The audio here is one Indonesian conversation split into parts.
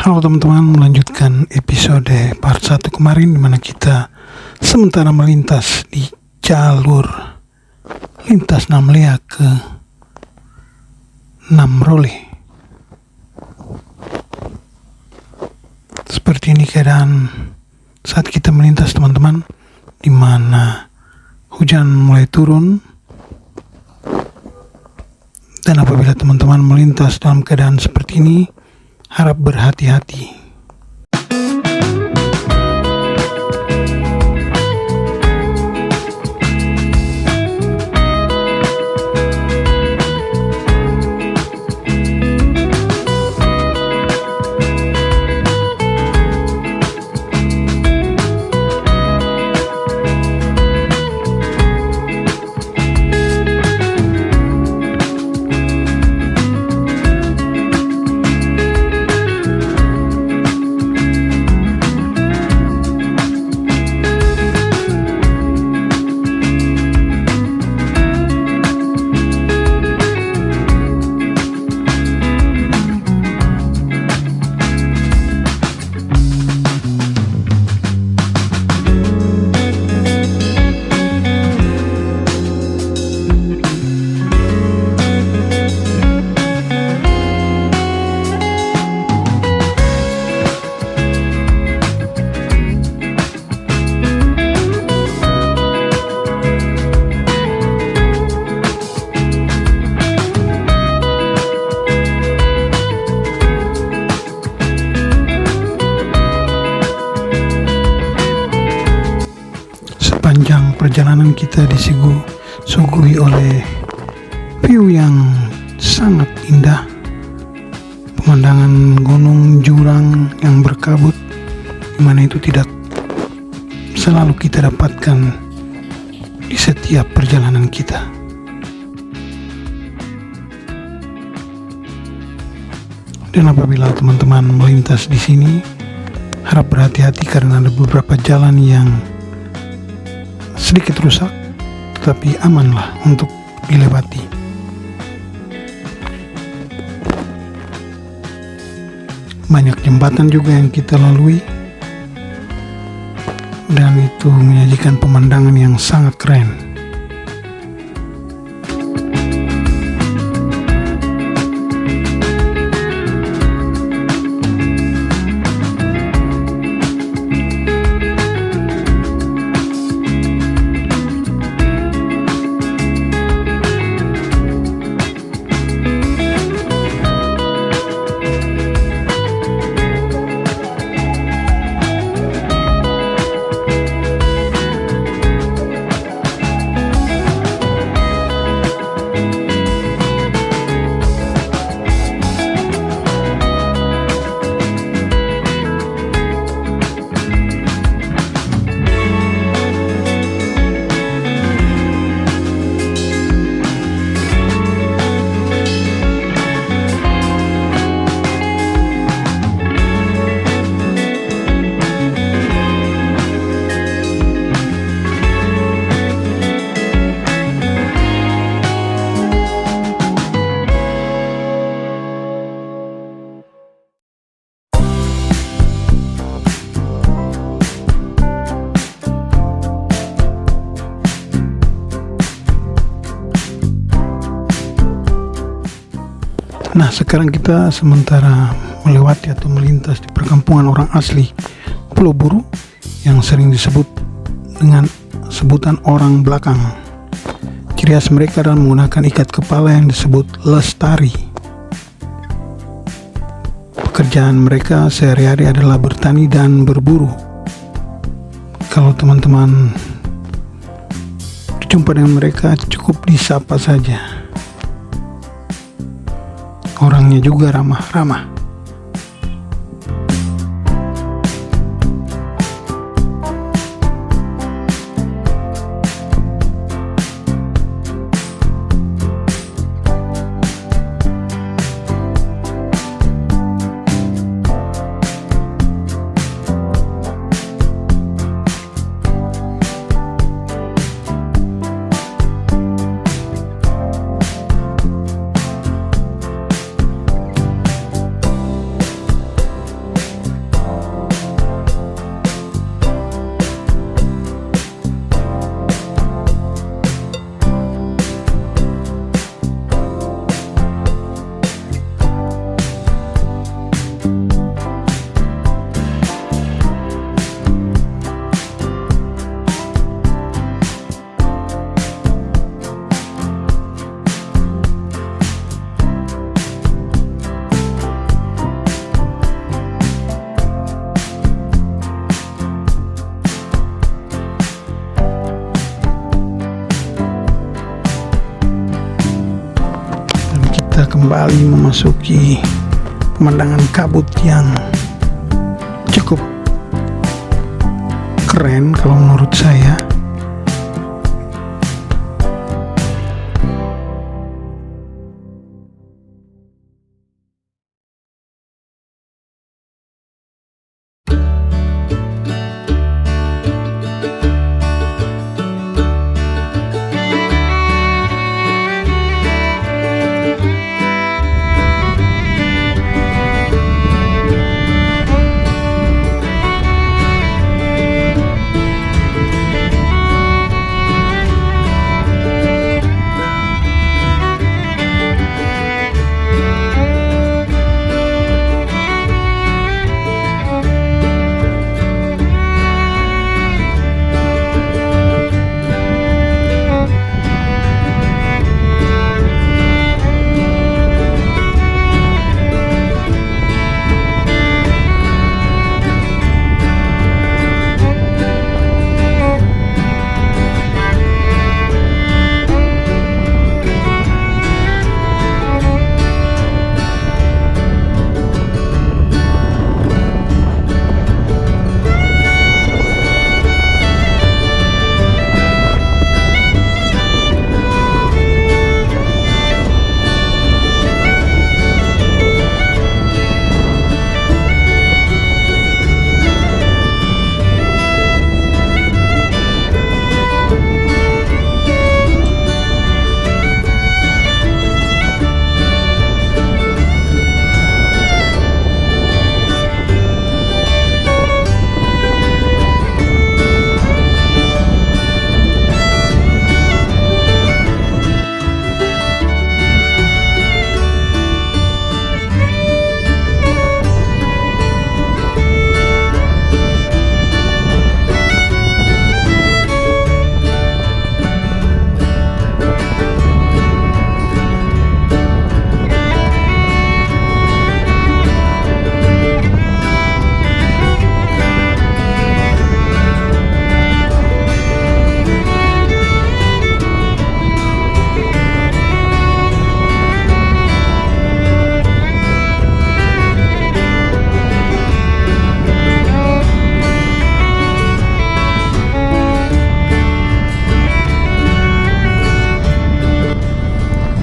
Halo teman-teman, melanjutkan episode part 1 kemarin di mana kita sementara melintas di jalur lintas Namlea ke Namrole. Seperti ini keadaan saat kita melintas teman-teman, di mana hujan mulai turun. Dan apabila teman-teman melintas dalam keadaan seperti ini, harap berhati-hati. Sepanjang perjalanan kita disuguhi oleh view yang sangat indah, pemandangan gunung jurang yang berkabut, dimana itu tidak selalu kita dapatkan di setiap perjalanan kita. Dan apabila teman-teman melintas di sini, harap berhati-hati karena ada beberapa jalan yang sedikit rusak, tetapi amanlah untuk dilewati. Banyak jembatan juga yang kita lalui, dan itu menyajikan pemandangan yang sangat keren. Nah, sekarang kita sementara melewati atau melintas di perkampungan orang asli Pulau Buru yang sering disebut dengan sebutan orang belakang. Ciri khas mereka adalah menggunakan ikat kepala yang disebut lestari. Pekerjaan mereka sehari-hari adalah bertani dan berburu. Kalau teman-teman berjumpa dengan mereka, cukup disapa saja. Orangnya juga ramah-ramah. kita kembali memasuki pemandangan kabut yang cukup keren kalau menurut saya.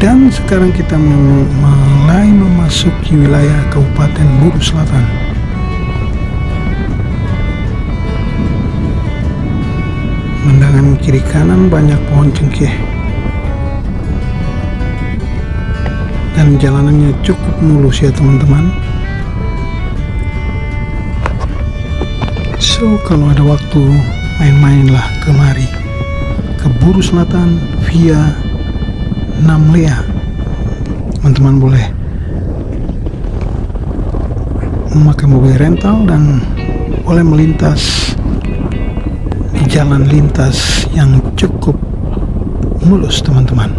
Dan sekarang kita mulai memasuki wilayah Kabupaten Buru Selatan. Pemandangan kiri kanan banyak pohon cengkeh. Dan jalanannya cukup mulus ya teman-teman. So kalau ada waktu main-mainlah kemari ke Buru Selatan via Namlea. Teman-teman boleh memakai mobil rental dan boleh melintas di jalan lintas yang cukup mulus teman-teman.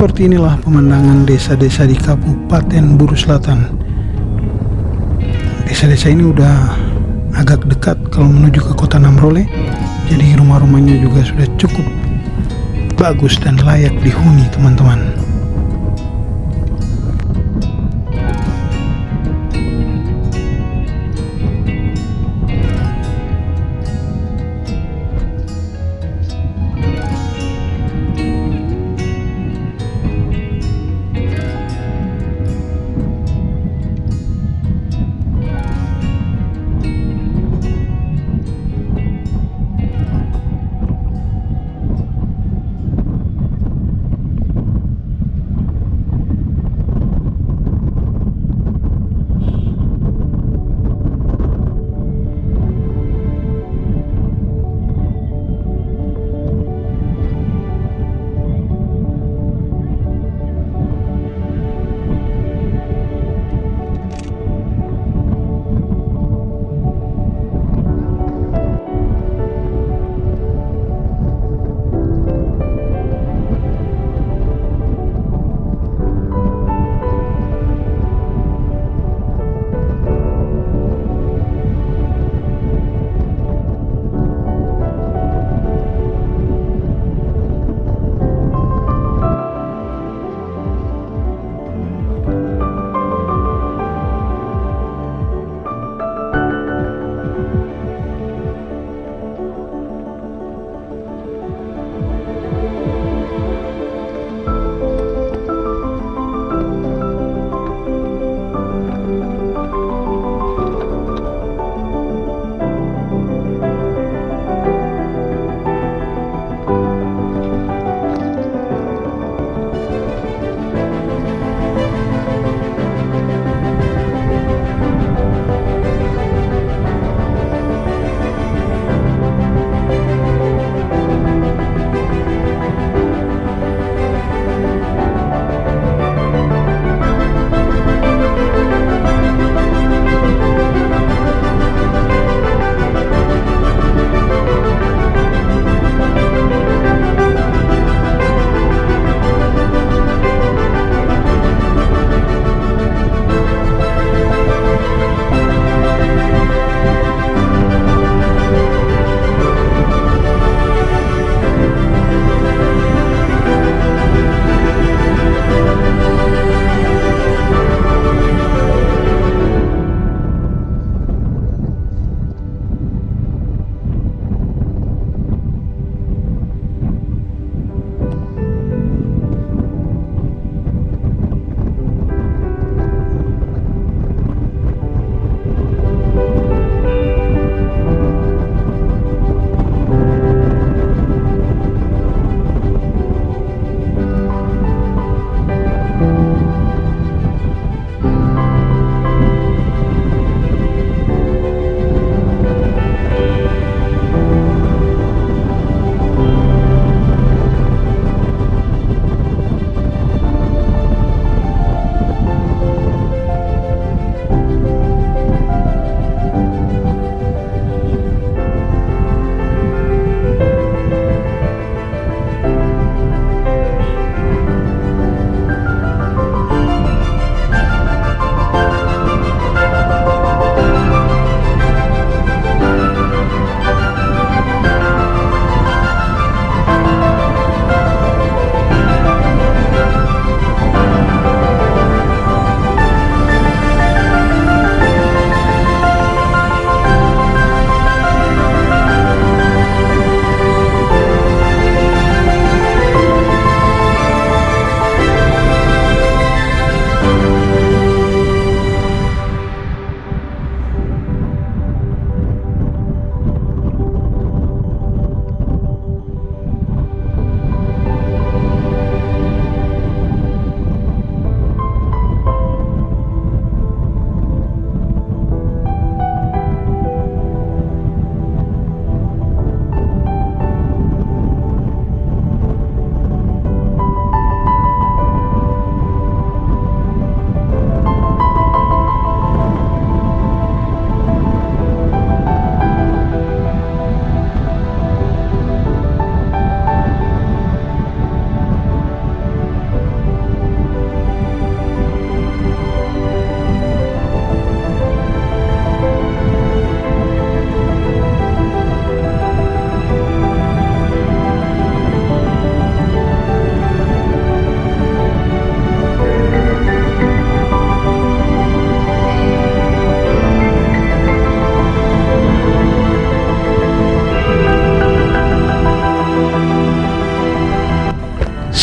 Seperti inilah pemandangan desa-desa di Kabupaten Buru Selatan. Desa-desa ini udah agak dekat kalau menuju ke kota Namrole, jadi rumah-rumahnya juga sudah cukup bagus dan layak dihuni, teman-teman.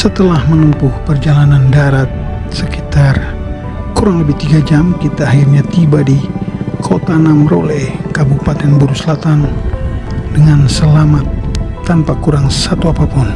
Setelah menempuh perjalanan darat sekitar kurang lebih 3 jam, kita akhirnya tiba di Kota Namrole, Kabupaten Buru Selatan dengan selamat tanpa kurang satu apapun.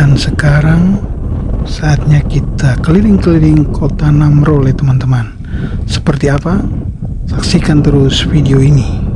Dan sekarang saatnya kita keliling-keliling Kota Namrole, teman-teman. Seperti apa? Saksikan terus video ini.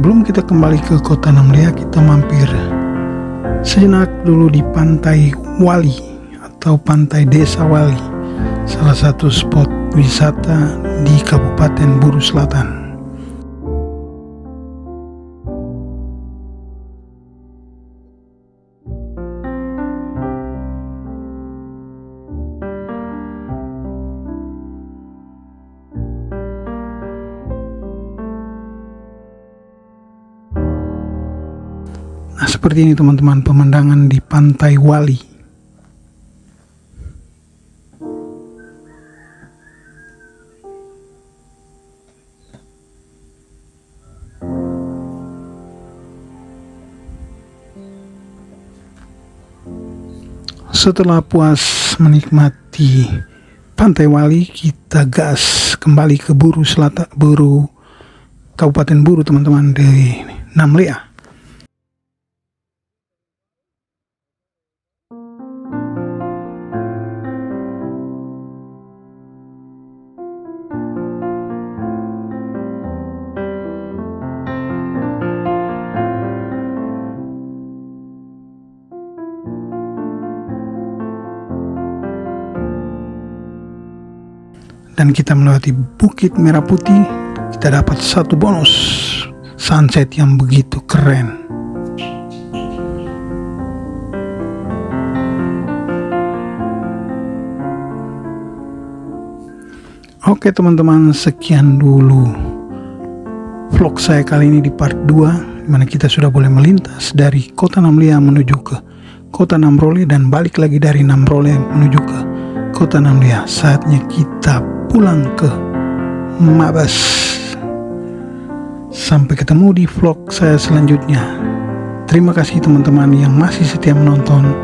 sebelum kita kembali ke kota Namlia, kita mampir sejenak dulu di Pantai Wali atau Pantai Desa Wali, salah satu spot wisata di Kabupaten Buru Selatan. Nah, seperti ini teman-teman pemandangan di Pantai Wali. Setelah puas menikmati Pantai Wali, kita gas kembali ke Buru Selatan, Kabupaten Buru teman-teman, dari Namlia. Dan kita melewati Bukit Merah Putih, kita dapat satu bonus sunset yang begitu keren. Oke teman-teman, sekian dulu vlog saya kali ini di part 2, dimana kita sudah boleh melintas dari kota Namlia menuju ke kota Namrole dan balik lagi dari Namrole menuju ke kota Namlia. Saatnya kita pulang ke Mabas. Sampai ketemu di vlog saya selanjutnya. Terima kasih teman-teman yang masih setia menonton.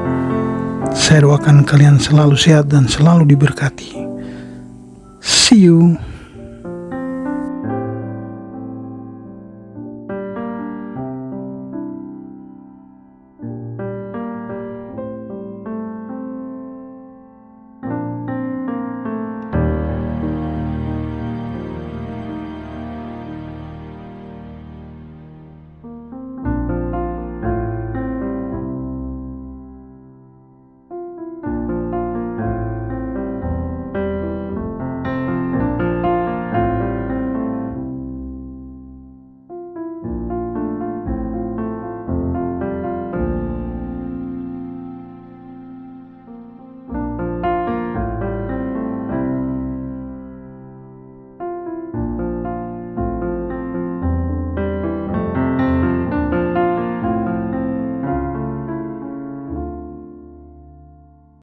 Saya doakan kalian selalu sehat dan selalu diberkati. See you.